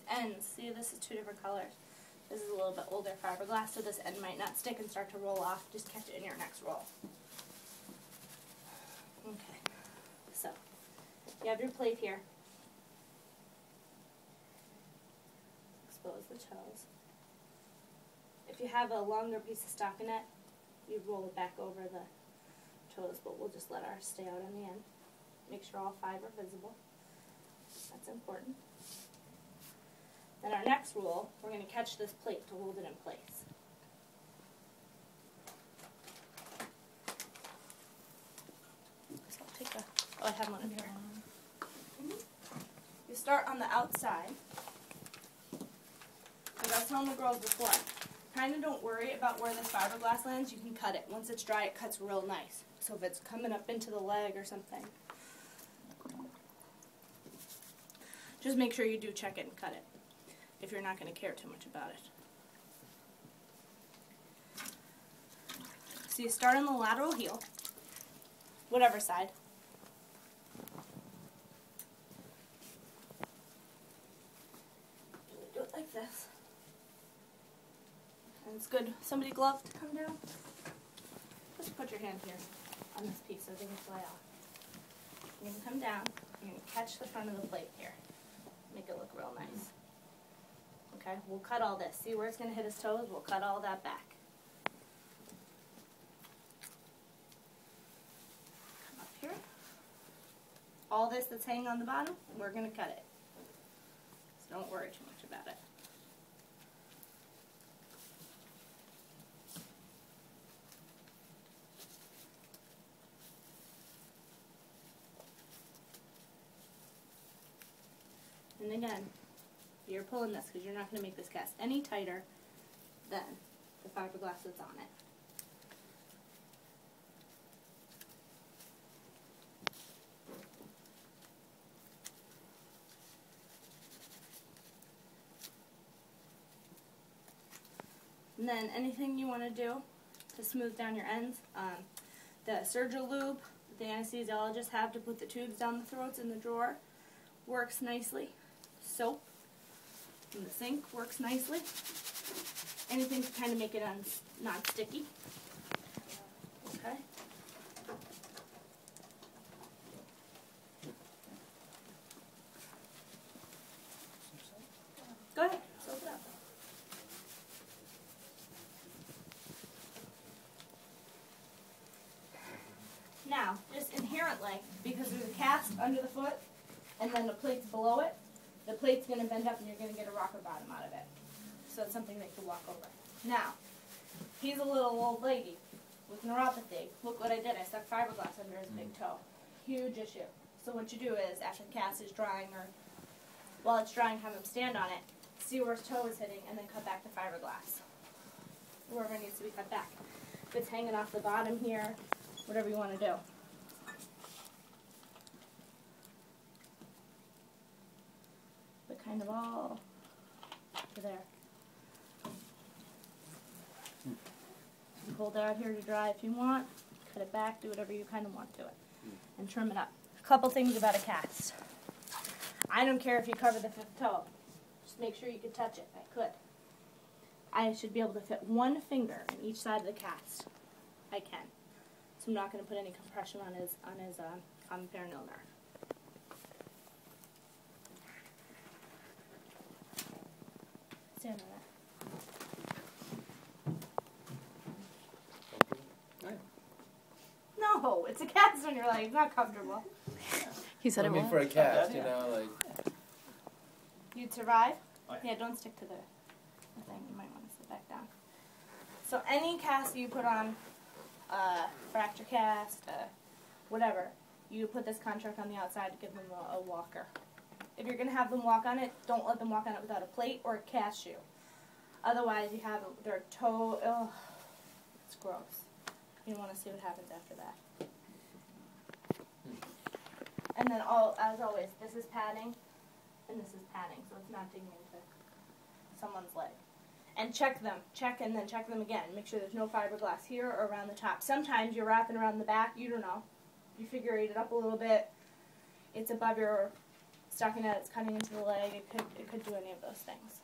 ends, see this is two different colors. This is a little bit older fiberglass, so this end might not stick and start to roll off. Just catch it in your next roll. Okay, so you have your plate here. Expose the toes. If you have a longer piece of stockinette, you roll it back over the toes, but we'll just let ours stay out on the end. Make sure all 5 are visible. That's important. Then our next rule, we're going to catch this plate to hold it in place. So I'll take I have one in here. You start on the outside. Like I was telling the girls before, kind of don't worry about where this fiberglass lands. You can cut it. Once it's dry, it cuts real nice. So if it's coming up into the leg or something, just make sure you do check it and cut it if you're not going to care too much about it. So you start on the lateral heel, whatever side. Do it like this. And it's good. Somebody glove to come down. Just put your hand here on this piece so it doesn't fly off. You're going to come down. You're going to catch the front of the plate here. Make it look real nice. Okay, we'll cut all this. See where it's going to hit his toes? We'll cut all that back. Come up here. All this that's hanging on the bottom, we're going to cut it. So don't worry too much about it. And again, you're pulling this because you're not going to make this cast any tighter than the fiberglass that's on it. And then anything you want to do to smooth down your ends, the Surgical lube the anesthesiologists have to put the tubes down the throats in the drawer works nicely. Soap in the sink works nicely. Anything to kind of make it non-sticky. Okay. Go ahead, soap it up. Now, just inherently, because there's a cast under the foot and then the plate's below it, the plate's going to bend up and you're going to get a rocker bottom out of it. So it's something that you can walk over. Now, he's a little old lady with neuropathy. Look what I did. I stuck fiberglass under his big toe. Huge issue. So what you do is, after the cast is drying, or while it's drying, have him stand on it, see where his toe is hitting, and then cut back the fiberglass. Wherever it needs to be cut back. If it's hanging off the bottom here, whatever you want to do. But kind of all to there. You hold it out here to dry if you want. Cut it back, do whatever you kind of want to it. And trim it up. A couple things about a cast. I don't care if you cover the fifth toe. Just make sure you can touch it. I could. I should be able to fit one finger in each side of the cast. I can. So I'm not going to put any compression on his common perineal nerve. Stand on that. No, it's a cast on your leg. It's not comfortable. He said I it mean, won't. for a cast, you know, like. You'd survive? Yeah, don't stick to the thing. You might want to sit back down. So any cast you put on, fracture cast, whatever, you put this contract on the outside to give them a walker. If you're going to have them walk on it, don't let them walk on it without a plate or a cast shoe. Otherwise, you have their toe, ugh, it's gross. You don't want to see what happens after that. And then, as always, this is padding, and this is padding, so it's not digging into someone's leg. And check them. Check and then check them again. Make sure there's no fiberglass here or around the top. Sometimes you're wrapping around the back. You don't know. You figure it up a little bit. It's above your stockinette that's cutting into the leg. It could do any of those things.